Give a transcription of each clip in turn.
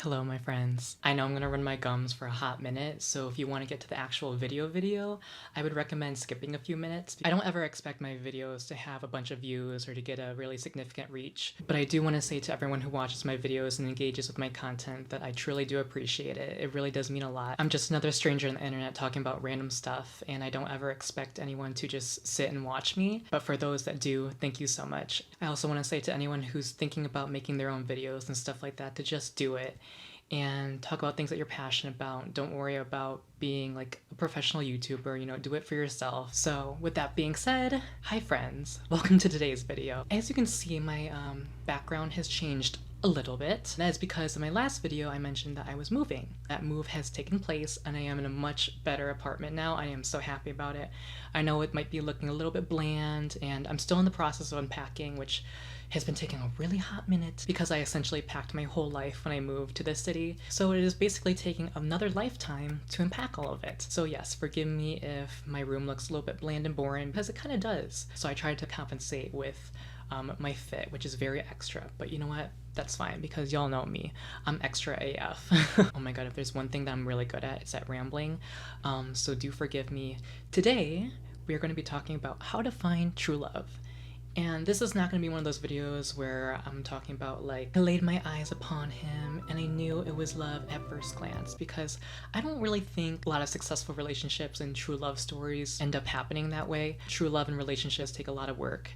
Hello, my friends. I know I'm gonna run my gums for a hot minute, so if you want to get to the actual video, I would recommend skipping a few minutes. I don't ever expect my videos to have a bunch of views or to get a really significant reach, but I do want to say to everyone who watches my videos and engages with my content that I truly do appreciate it. It really does mean a lot. I'm just another stranger on the internet talking about random stuff, and I don't ever expect anyone to just sit and watch me, but for those that do, thank you so much. I also want to say to anyone who's thinking about making their own videos and stuff like that to just do it and talk about things that you're passionate about. Don't worry about being like a professional YouTuber, do it for yourself. So with that being said, hi friends, welcome to today's video. As you can see, my background has changed a little bit. That is because in my last video I mentioned that I was moving. That move has taken place and I am in a much better apartment now. I am so happy about it. I know it might be looking a little bit bland and I'm still in the process of unpacking, which has been taking a really hot minute because I essentially packed my whole life when I moved to this city. So it is basically taking another lifetime to unpack all of it. So yes, forgive me if my room looks a little bit bland and boring because it kind of does. So I tried to compensate with my fit, which is very extra, but you know what? That's fine because y'all know me. I'm extra AF. Oh my god, if there's one thing that I'm really good at, it's at rambling. So do forgive me. Today, we are going to be talking about how to find true love. And this is not going to be one of those videos where I'm talking about like, I laid my eyes upon him and I knew it was love at first glance, because I don't really think a lot of successful relationships and true love stories end up happening that way. True love and relationships take a lot of work.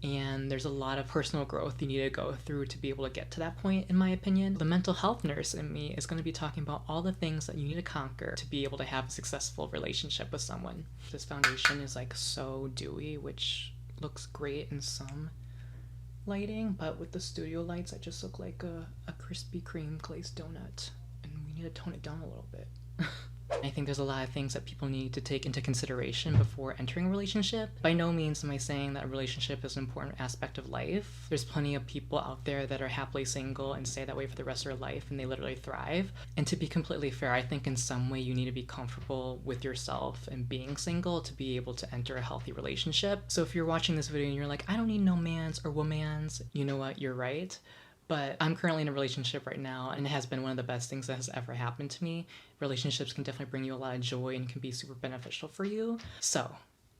And there's a lot of personal growth you need to go through to be able to get to that point, in my opinion. The mental health nurse in me is going to be talking about all the things that you need to conquer to be able to have a successful relationship with someone. This foundation is like so dewy, which looks great in some lighting, but with the studio lights I just look like a Krispy Kreme glazed donut, and we need to tone it down a little bit. I think there's a lot of things that people need to take into consideration before entering a relationship. By no means am I saying that a relationship is an important aspect of life. There's plenty of people out there that are happily single and stay that way for the rest of their life and they literally thrive. And to be completely fair, I think in some way you need to be comfortable with yourself and being single to be able to enter a healthy relationship. So if you're watching this video and you're like, I don't need no mans or womans, you know what, you're right. But I'm currently in a relationship right now, and it has been one of the best things that has ever happened to me. Relationships can definitely bring you a lot of joy and can be super beneficial for you. So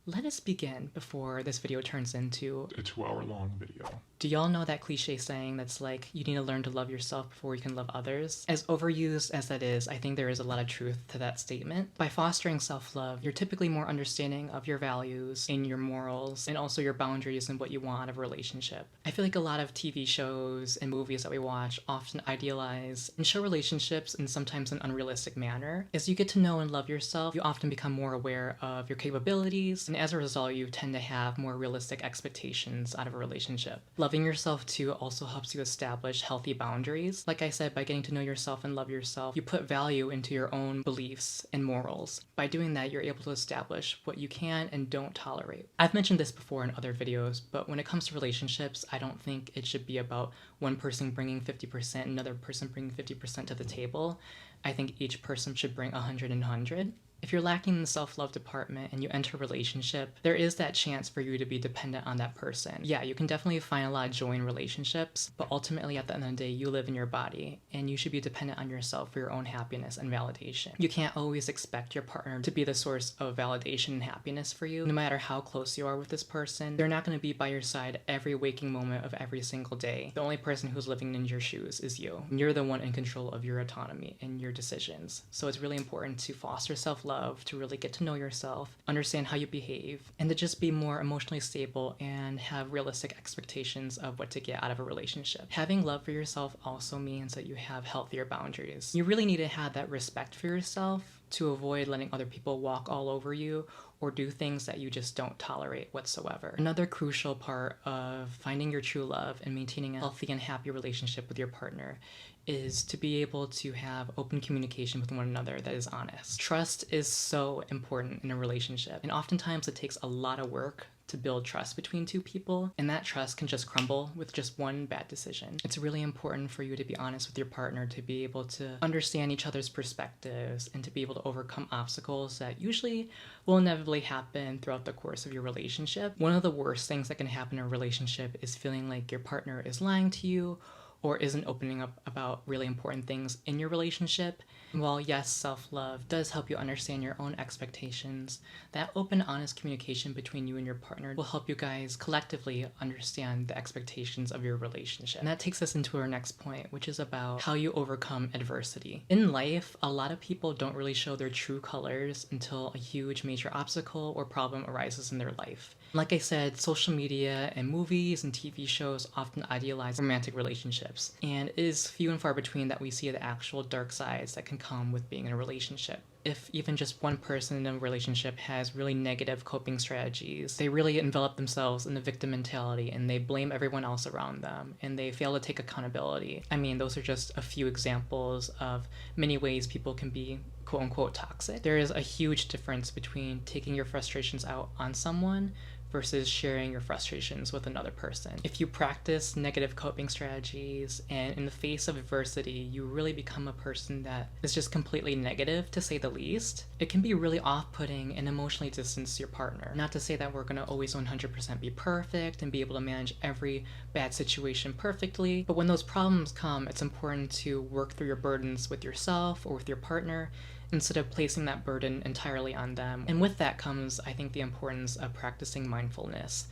let us begin before this video turns into a 2-hour-long video. Do y'all know that cliche saying that's like, you need to learn to love yourself before you can love others? As overused as that is, I think there is a lot of truth to that statement. By fostering self-love, you're typically more understanding of your values and your morals and also your boundaries and what you want out of a relationship. I feel like a lot of TV shows and movies that we watch often idealize and show relationships in sometimes an unrealistic manner. As you get to know and love yourself, you often become more aware of your capabilities, and as a result, you tend to have more realistic expectations out of a relationship. Loving yourself too also helps you establish healthy boundaries. Like I said, by getting to know yourself and love yourself, you put value into your own beliefs and morals. By doing that, you're able to establish what you can and don't tolerate. I've mentioned this before in other videos, but when it comes to relationships, I don't think it should be about one person bringing 50%, another person bringing 50% to the table. I think each person should bring 100 and 100. If you're lacking in the self-love department and you enter a relationship, there is that chance for you to be dependent on that person. Yeah, you can definitely find a lot of joy in relationships, but ultimately at the end of the day, you live in your body and you should be dependent on yourself for your own happiness and validation. You can't always expect your partner to be the source of validation and happiness for you. No matter how close you are with this person, they're not going to be by your side every waking moment of every single day. The only person who's living in your shoes is you. And you're the one in control of your autonomy and your decisions. So it's really important to foster self-love, to really get to know yourself, understand how you behave, and to just be more emotionally stable and have realistic expectations of what to get out of a relationship. Having love for yourself also means that you have healthier boundaries. You really need to have that respect for yourself to avoid letting other people walk all over you or do things that you just don't tolerate whatsoever. Another crucial part of finding your true love and maintaining a healthy and happy relationship with your partner is to be able to have open communication with one another that is honest. Trust is so important in a relationship, and oftentimes it takes a lot of work to build trust between two people, and that trust can just crumble with just one bad decision. It's really important for you to be honest with your partner, to be able to understand each other's perspectives, and to be able to overcome obstacles that usually will inevitably happen throughout the course of your relationship. One of the worst things that can happen in a relationship is feeling like your partner is lying to you or isn't opening up about really important things in your relationship. While yes, self-love does help you understand your own expectations, that open, honest communication between you and your partner will help you guys collectively understand the expectations of your relationship. And that takes us into our next point, which is about how you overcome adversity. In life, a lot of people don't really show their true colors until a huge major obstacle or problem arises in their life. Like I said, social media and movies and TV shows often idealize romantic relationships, and it is few and far between that we see the actual dark sides that can come with being in a relationship. If even just one person in a relationship has really negative coping strategies, they really envelop themselves in the victim mentality and they blame everyone else around them and they fail to take accountability. I mean, those are just a few examples of many ways people can be quote unquote toxic. There is a huge difference between taking your frustrations out on someone versus sharing your frustrations with another person. If you practice negative coping strategies and in the face of adversity, you really become a person that is just completely negative, to say the least, it can be really off-putting and emotionally distance your partner. Not to say that we're gonna always 100% be perfect and be able to manage every bad situation perfectly, but when those problems come, it's important to work through your burdens with yourself or with your partner instead of placing that burden entirely on them. And with that comes, I think, the importance of practicing mindfulness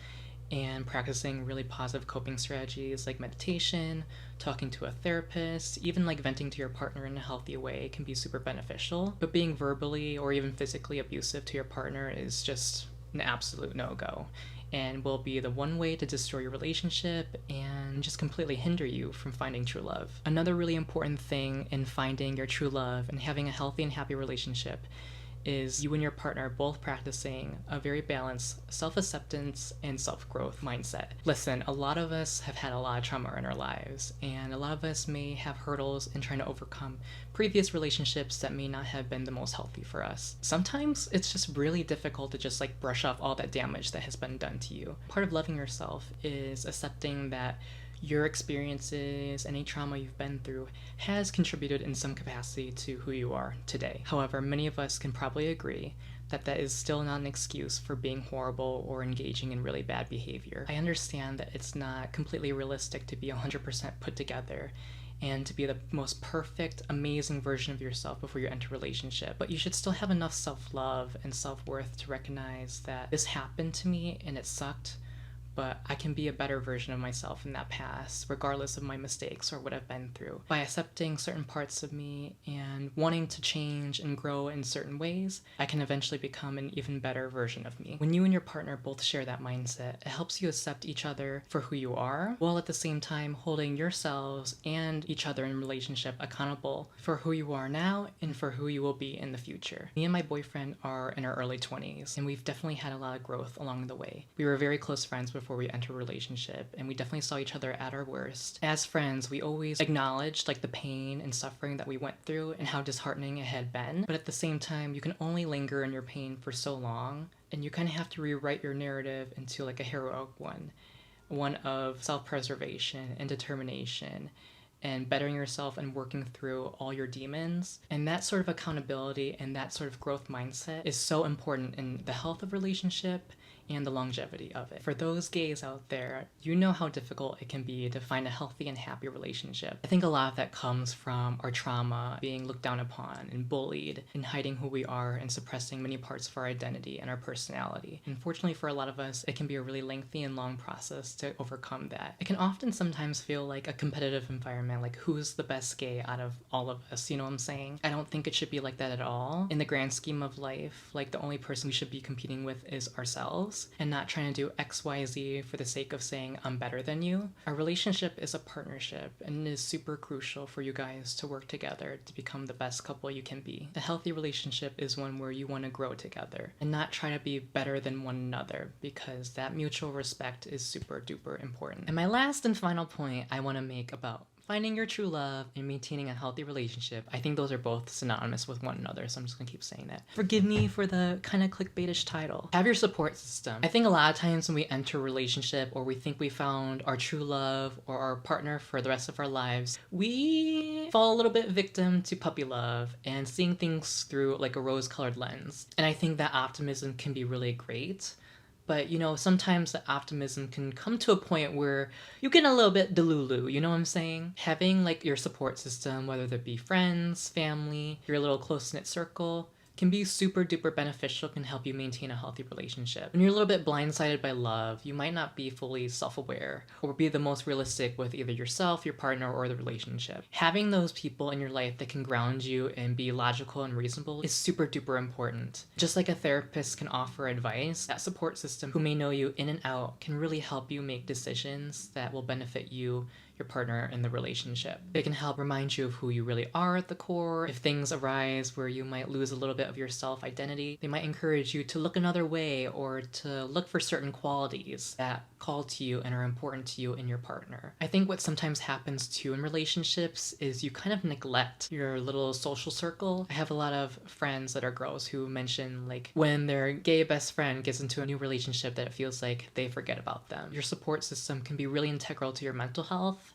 and practicing really positive coping strategies like meditation, talking to a therapist, even like venting to your partner in a healthy way can be super beneficial. But being verbally or even physically abusive to your partner is just an absolute no-go, and will be the one way to destroy your relationship and just completely hinder you from finding true love. Another really important thing in finding your true love and having a healthy and happy relationship is you and your partner both practicing a very balanced self-acceptance and self-growth mindset. Listen, a lot of us have had a lot of trauma in our lives, and a lot of us may have hurdles in trying to overcome previous relationships that may not have been the most healthy for us. Sometimes it's just really difficult to just like brush off all that damage that has been done to you. Part of loving yourself is accepting that your experiences, any trauma you've been through, has contributed in some capacity to who you are today. However, many of us can probably agree that that is still not an excuse for being horrible or engaging in really bad behavior. I understand that it's not completely realistic to be 100% put together and to be the most perfect, amazing version of yourself before you enter a relationship. But you should still have enough self-love and self-worth to recognize that this happened to me and it sucked, but I can be a better version of myself in that past, regardless of my mistakes or what I've been through. By accepting certain parts of me and wanting to change and grow in certain ways, I can eventually become an even better version of me. When you and your partner both share that mindset, it helps you accept each other for who you are, while at the same time holding yourselves and each other in relationship accountable for who you are now and for who you will be in the future. Me and my boyfriend are in our early 20s, and we've definitely had a lot of growth along the way. We were very close friends before we entered a relationship, and we definitely saw each other at our worst. As friends, we always acknowledged like the pain and suffering that we went through and how disheartening it had been, but at the same time, you can only linger in your pain for so long, and you kind of have to rewrite your narrative into like a heroic one of self-preservation and determination and bettering yourself and working through all your demons. And that sort of accountability and that sort of growth mindset is so important in the health of relationship and the longevity of it. For those gays out there, you know how difficult it can be to find a healthy and happy relationship. I think a lot of that comes from our trauma, being looked down upon and bullied, and hiding who we are and suppressing many parts of our identity and our personality. Unfortunately for a lot of us, it can be a really lengthy and long process to overcome that. It can often sometimes feel like a competitive environment, like who's the best gay out of all of us, you know what I'm saying? I don't think it should be like that at all. In the grand scheme of life, like the only person we should be competing with is ourselves, and not trying to do XYZ for the sake of saying I'm better than you. Our relationship is a partnership, and it is super crucial for you guys to work together to become the best couple you can be. A healthy relationship is one where you want to grow together and not try to be better than one another, because that mutual respect is super duper important. And my last and final point I want to make about finding your true love and maintaining a healthy relationship, I think those are both synonymous with one another, so I'm just gonna keep saying that. Forgive me for the kind of clickbaitish title. Have your support system. I think a lot of times when we enter a relationship or we think we found our true love or our partner for the rest of our lives, we fall a little bit victim to puppy love and seeing things through like a rose-colored lens. And I think that optimism can be really great, But, you know, sometimes the optimism can come to a point where you get a little bit delulu, you know what I'm saying? Having like your support system, whether that be friends, family, your little close-knit circle, can be super duper beneficial, can help you maintain a healthy relationship. When you're a little bit blindsided by love, you might not be fully self-aware or be the most realistic with either yourself, your partner, or the relationship. Having those people in your life that can ground you and be logical and reasonable is super duper important. Just like a therapist can offer advice, that support system who may know you in and out can really help you make decisions that will benefit you, your partner, in the relationship. They can help remind you of who you really are at the core. If things arise where you might lose a little bit of your self-identity, they might encourage you to look another way or to look for certain qualities that call to you and are important to you and your partner. I think what sometimes happens too in relationships is you kind of neglect your little social circle. I have a lot of friends that are girls who mention like when their gay best friend gets into a new relationship that it feels like they forget about them. Your support system can be really integral to your mental health,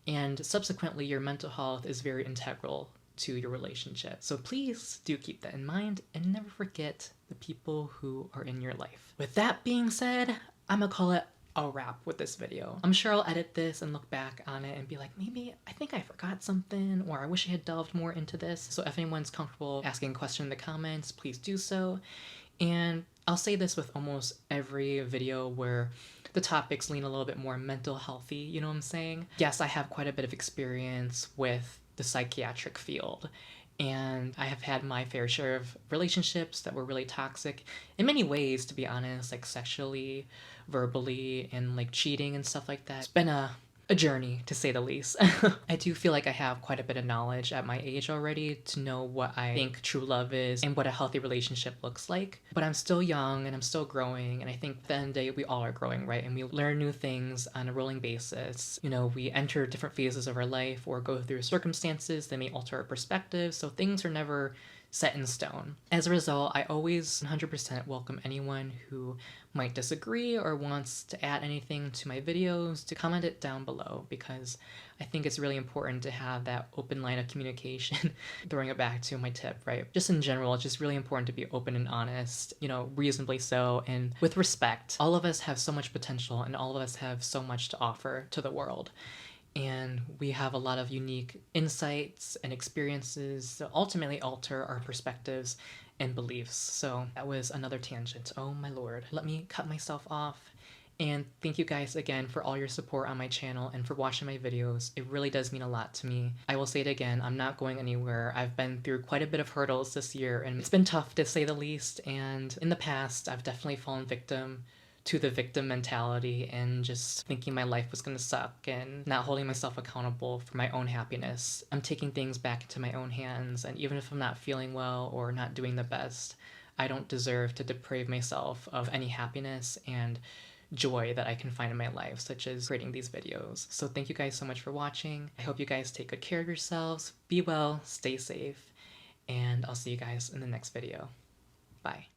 and subsequently your mental health is very integral to your relationship. So please do keep that in mind and never forget the people who are in your life. With that being said, I'm gonna call it a wrap with this video. I'm sure I'll edit this and look back on it and be like, maybe I think I forgot something, or I wish I had delved more into this. So if anyone's comfortable asking a question in the comments, please do so. And I'll say this with almost every video where the topics lean a little bit more mental healthy, you know what I'm saying? Yes, I have quite a bit of experience with the psychiatric field, and I have had my fair share of relationships that were really toxic in many ways, to be honest, like sexually, verbally, and like cheating and stuff like that. It's been a journey, to say the least. I do feel like I have quite a bit of knowledge at my age already to know what I think true love is and what a healthy relationship looks like. But I'm still young and I'm still growing, and I think at the end of the day we all are growing, right? And we learn new things on a rolling basis. You know, we enter different phases of our life or go through circumstances that may alter our perspective, so things are never set in stone. As a result, I always 100% welcome anyone who might disagree or wants to add anything to my videos to comment it down below, because I think it's really important to have that open line of communication. Throwing it back to my tip, right? Just in general, it's just really important to be open and honest, you know, reasonably so, and with respect. All of us have so much potential and all of us have so much to offer to the world. And we have a lot of unique insights and experiences that ultimately alter our perspectives and beliefs. So that was another tangent. Oh my lord. Let me cut myself off. And thank you guys again for all your support on my channel and for watching my videos. It really does mean a lot to me. I will say it again, I'm not going anywhere. I've been through quite a bit of hurdles this year, and it's been tough to say the least. And in the past, I've definitely fallen victim to the victim mentality and just thinking my life was gonna suck and not holding myself accountable for my own happiness. I'm taking things back into my own hands, and even if I'm not feeling well or not doing the best, I don't deserve to deprive myself of any happiness and joy that I can find in my life, such as creating these videos. So thank you guys so much for watching. I hope you guys take good care of yourselves, be well, stay safe, and I'll see you guys in the next video. Bye.